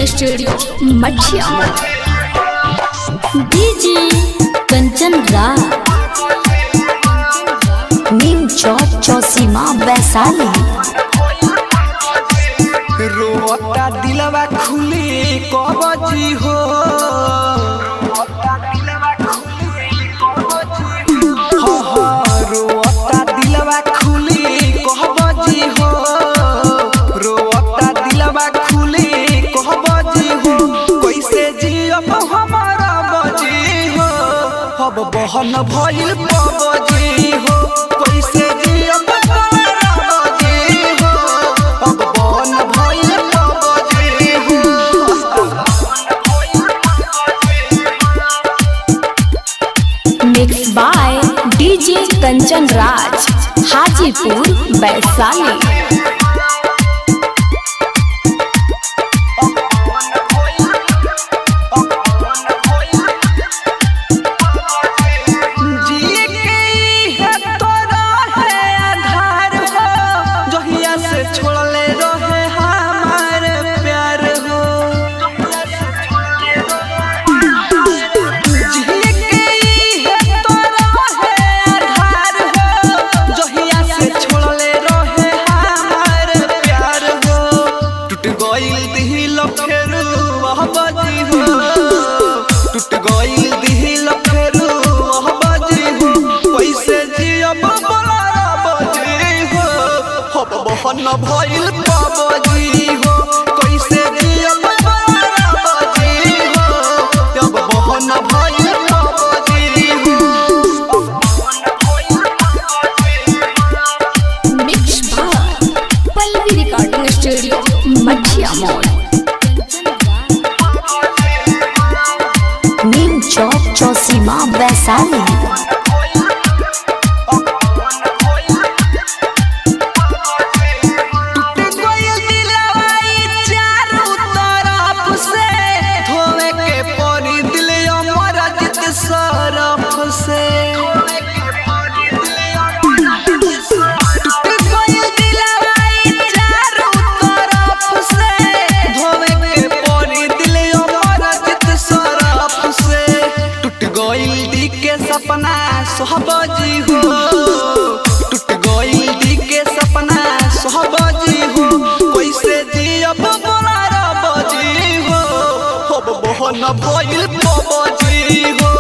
Recording studio मठिया DJ Kanchan Raj नीम चौक चौसीमा वैशाली। रोता दिलवा खुली कबजी हो रोता दिलवा खुली कहबजी हो रोता दिलवा खुली कहबजी हो कैसे जियब हमारा बजी हो अब बहन भइल पबजी हो कैसे जियब हमारा बजी हो अब बहन भइल पबजी हो। Mix by DJ Kanchan Raj Hajipur Vaishali. छोड़ले रहे हमार प्यार हो जहिया से छोड़ले रहे हमार प्यार हो टूट गइल दिल फेरू बजी हो टूट गइल दिल फेरू बजी हो कैसे जियब बोला बजी हो अब बहन भइल पबजी हो कैसे जियब बोला बजी हो अब बहन भइल पबजी हो। Mix by Pallavi recording studio Mathia Neem चौक चौसीमा वैशाली। सपना सहबजी हो टूट गइल दी के सपना सहबजी हो कैसे जियब बोला बजी हो अब बहन भइल पबजी हो